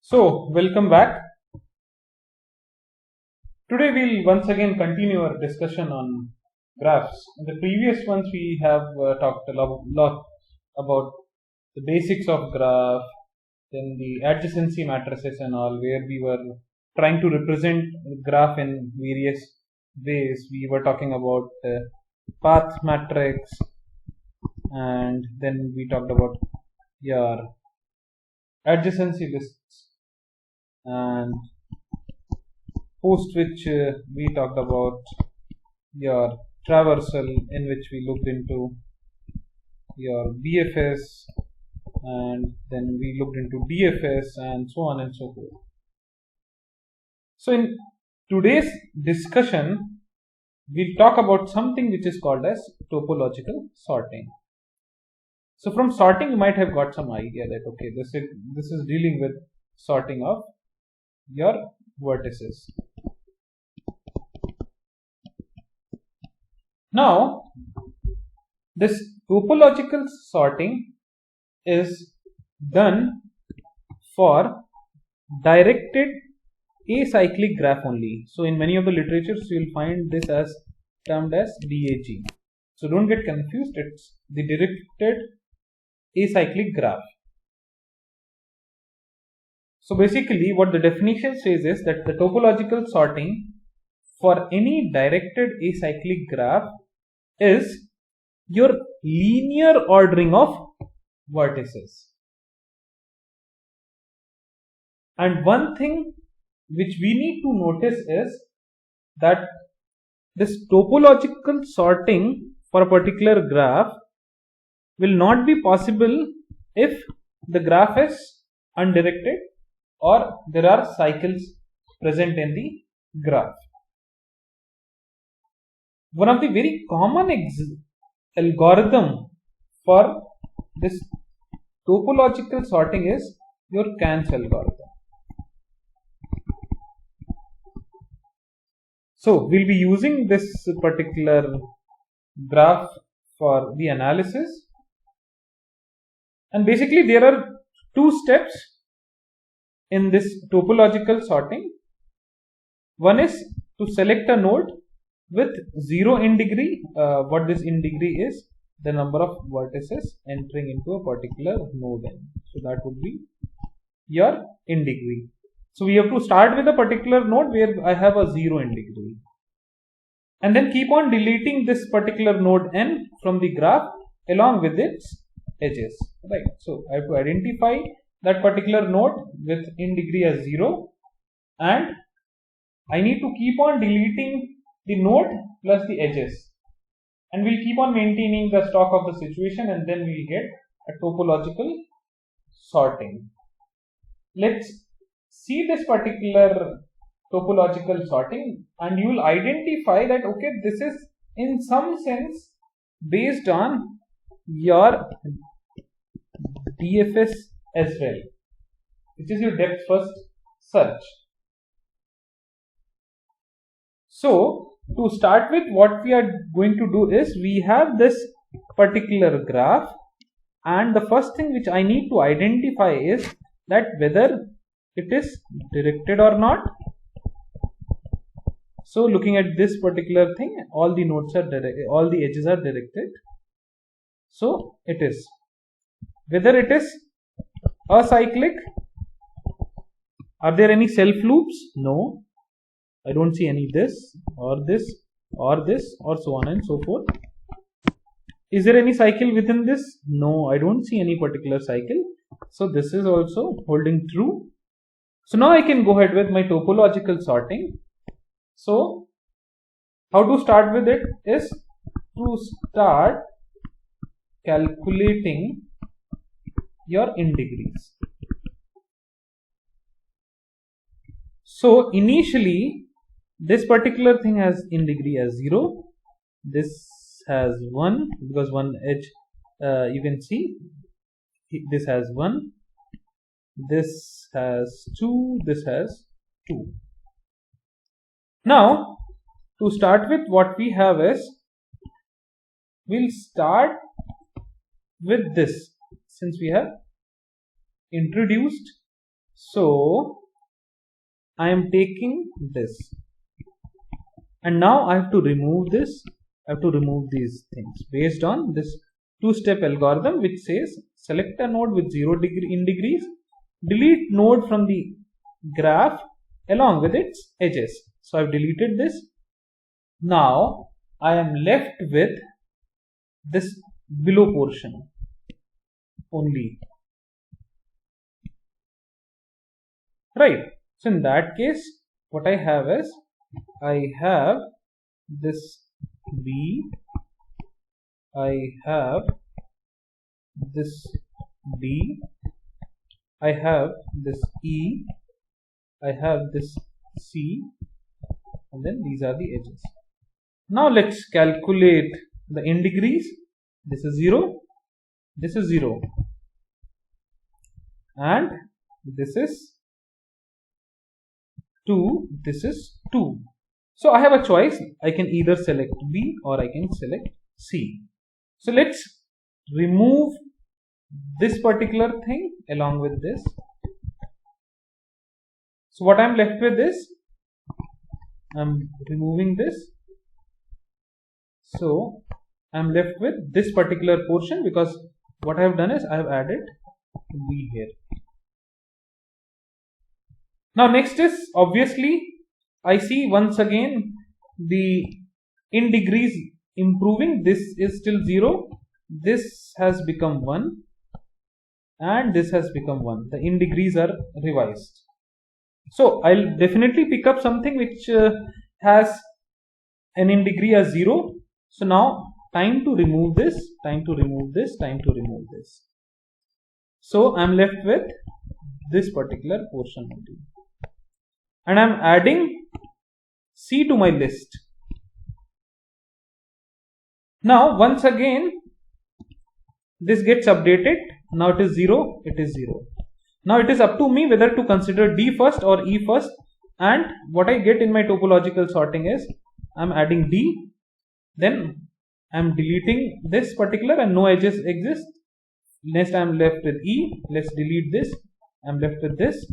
So, welcome back. Today we'll once again continue our discussion on graphs. In the previous ones we have talked a lot about the basics of graph, then the adjacency matrices and all, where we were trying to represent the graph in various ways. We were talking about path matrix, and then we talked about your adjacency lists, and post which we talked about your traversal, in which we looked into your BFS, and then we looked into DFS, and so on and so forth. So in today's discussion we'll talk about something which is called as topological sorting. So from sorting you might have got some idea that okay, this is dealing with sorting of your vertices. Now this topological sorting is done for directed acyclic graph only. So in many of the literatures you will find this as termed as DAG. So don't get confused, it's the directed acyclic graph. So basically what the definition says is that the topological sorting for any directed acyclic graph is your linear ordering of vertices. And one thing which we need to notice is that this topological sorting for a particular graph will not be possible if the graph is undirected or there are cycles present in the graph. One of the very common algorithm for this topological sorting is your Can's algorithm. So we'll be using this particular graph for the analysis, and basically there are two steps in this topological sorting. One is to select a node with 0 in degree. What this in degree is the number of vertices entering into a particular node n. So that would be your in degree. So we have to start with a particular node where I have a 0 in degree, and then keep on deleting this particular node n from the graph along with its edges, right? So I have to identify that particular node with in degree as 0, and I need to keep on deleting the node plus the edges, and we'll keep on maintaining the stock of the situation, and then we'll get a topological sorting. Let's see this particular topological sorting, and you will identify that okay, this is in some sense based on your DFS as well, which is your depth first search. So to start with, what we are going to do is we have this particular graph, and the first thing which I need to identify is that whether it is directed or not. So looking at this particular thing, all the nodes are directed, all the edges are directed. So it is. Whether it is acyclic, are there any self loops? No, I don't see any this or this or this or so on and so forth. Is there any cycle within this? No, I don't see any particular cycle. So this is also holding true. So now I can go ahead with my topological sorting. So how to start with it is to start calculating your in degrees. So initially this particular thing has in degree as 0, this has 1 because one edge, you can see this has 1, this has 2, this has 2. Now to start with, what we have is we'll start with this, since we have introduced So I am taking this, and now I have to remove this. I have to remove these things based on this two-step algorithm, which says select a node with 0 degree in degrees, delete node from the graph along with its edges. So I've deleted this. Now I am left with this below portion only, right? So in that case, what I have is I have this B, I have this D, I have this E, I have this C, and then these are the edges. Now let's calculate the in degrees. This is 0, this is 0, and this is 2, this is 2. So I have a choice. I can either select B or I can select C. So let's remove this particular thing along with this. So what I am left with is, I am removing this. So I am left with this particular portion, because what I have done is I have added B here. Now next is, obviously I see once again the in degrees improving. This is still 0, this has become 1, and this has become 1. The in degrees are revised. So I'll definitely pick up something which has an in degree as 0. So now time to remove this, time to remove this, time to remove this. So I'm left with this particular portion only, and I'm adding C to my list. Now once again this gets updated. Now it is 0, it is 0. Now it is up to me whether to consider D first or E first, and what I get in my topological sorting is I'm adding D, then I'm deleting this particular and no edges exist. Next I'm left with E, let's delete this, I'm left with this.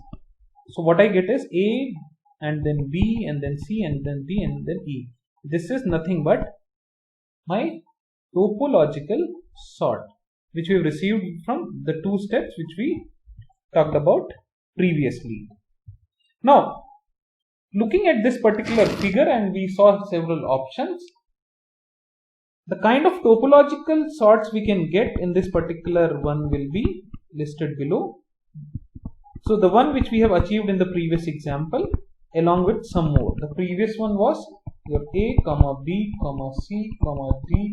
So what I get is A, and then B, and then C, and then D, and then E. This is nothing but my topological sort, which we received from the two steps which we talked about previously. Now looking at this particular figure, and we saw several options. The kind of topological sorts we can get in this particular one will be listed below. So the one which we have achieved in the previous example, along with some more. The previous one was your A, B, C, D,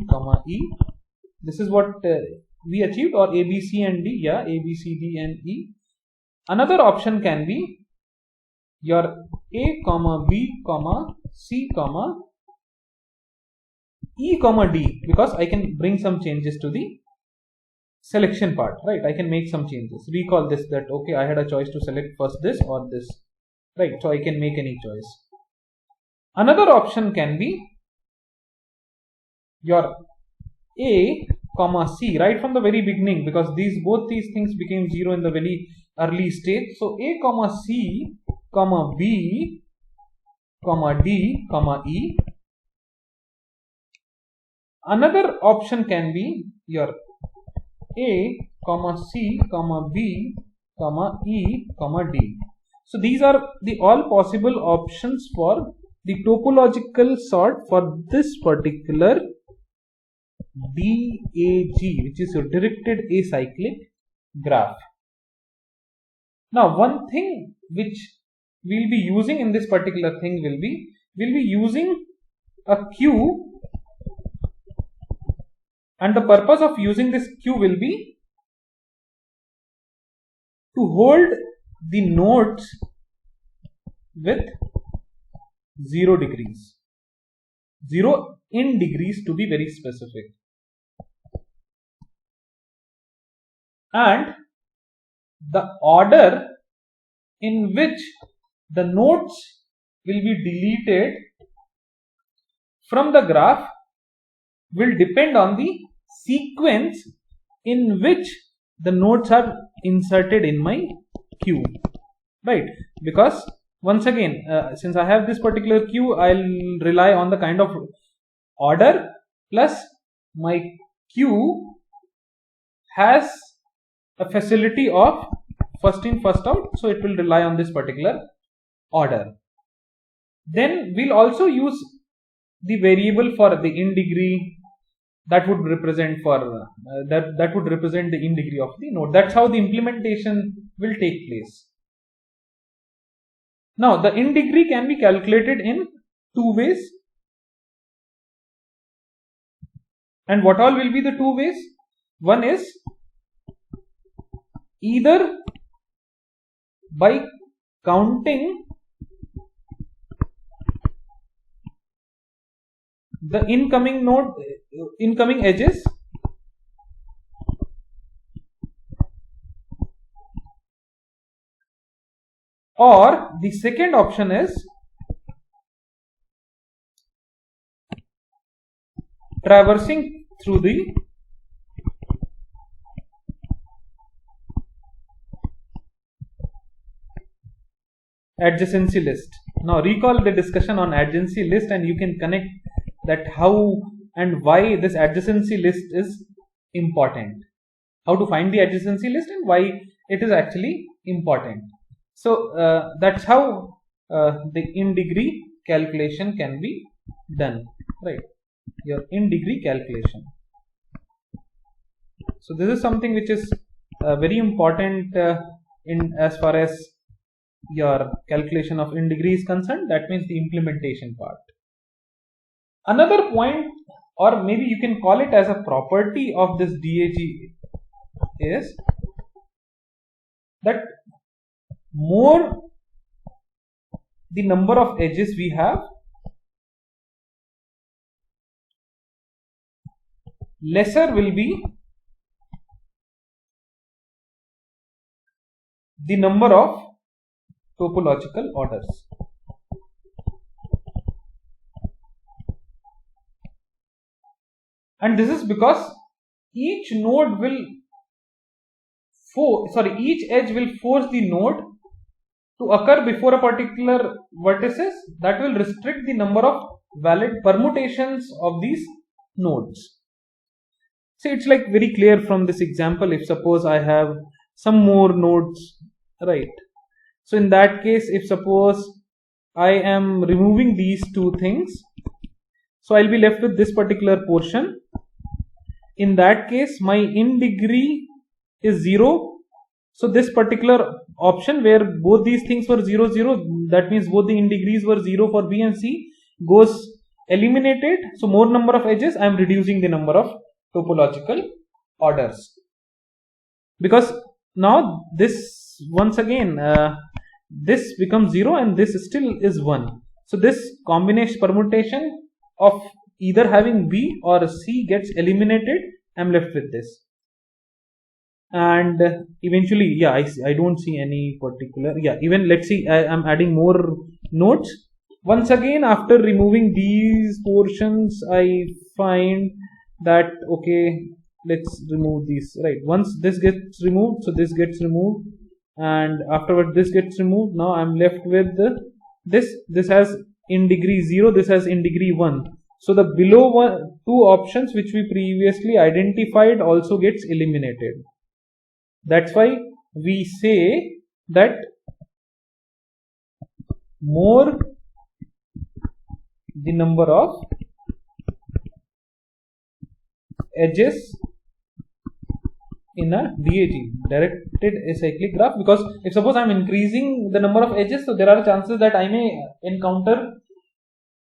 E. This is what we achieved, or A, B, C and D. Yeah, A, B, C, D and E. Another option can be your A, B, C, E, D, because I can bring some changes to the selection part, right? I can make some changes. We call this that, okay, I had a choice to select first this or this, right? So I can make any choice. Another option can be your A, C, right from the very beginning, because both these things became 0 in the very early stage. So A, C, B, D, E. Another option can be your A, C, B, E, D. So these are the all possible options for the topological sort for this particular DAG, which is your directed acyclic graph. Now one thing which we'll be using in this particular thing will be, we'll be using a queue, and the purpose of using this queue will be to hold the nodes with 0 degrees, 0 in degrees to be very specific, and the order in which the nodes will be deleted from the graph will depend on the sequence in which the nodes are inserted in my queue. right? Because once again, since I have this particular queue, I'll rely on the kind of order plus my queue has a facility of first in first out, so it will rely on this particular order. Then we'll also use the variable for the in degree that would represent for that would represent the in degree of the node. That's how the implementation will take place. Now the in degree can be calculated in two ways. And what all will be the two ways? One is either by counting the incoming edges, or the second option is traversing through the adjacency list. Now recall the discussion on adjacency list, and you can connect that how and why this adjacency list is important, how to find the adjacency list and why it is actually important. So that's how the in degree calculation can be done, right? Your in degree calculation. So this is something which is very important in as far as your calculation of in degree is concerned. That means the implementation part. Another point, or maybe you can call it as a property of this DAG, is that more the number of edges we have, lesser will be the number of topological orders. And this is because each node will each edge will force the node to occur before a particular vertices. That will restrict the number of valid permutations of these nodes. See, it's like very clear from this example. If suppose I have some more nodes, right? So in that case, if suppose I am removing these two things, so I'll be left with this particular portion. In that case, my in degree is 0. So this particular option where both these things were 0, 0, that means both the in degrees were 0 for B and C, goes eliminated. So more number of edges, I am reducing the number of topological orders. Because now this once again this becomes 0 and this still is 1. So this combination permutation of either having B or C gets eliminated. I am left with this. And eventually, yeah, I don't see any particular, yeah, even let's see, I am adding more nodes. Once again, after removing these portions, I find that, okay, let's remove these, right? Once this gets removed, so this gets removed, and afterward this gets removed. Now I'm left with this has in degree 0, this has in degree 1. So the below two options which we previously identified also gets eliminated. That's why we say that more the number of edges in a DAG, directed acyclic graph, because if suppose I am increasing the number of edges, so there are chances that I may encounter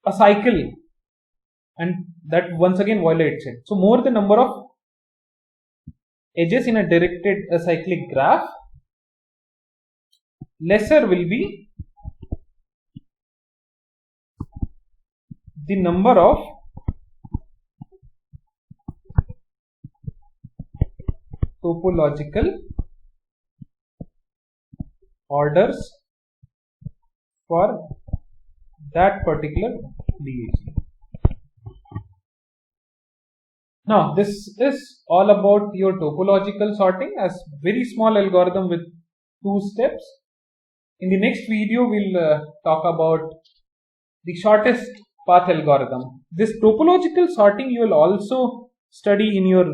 a cycle, and that once again violates it. So more the number of edges in a directed acyclic graph, lesser will be the number of topological orders for that particular DAG. Now this is all about your topological sorting, as very small algorithm with 2 steps. In the next video, we'll talk about the shortest path algorithm. This topological sorting you will also study in your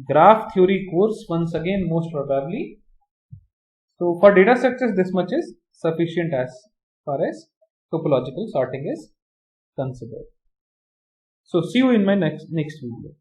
graph theory course once again, most probably. So for data structures, this much is sufficient as far as topological sorting is considered. So see you in my next video.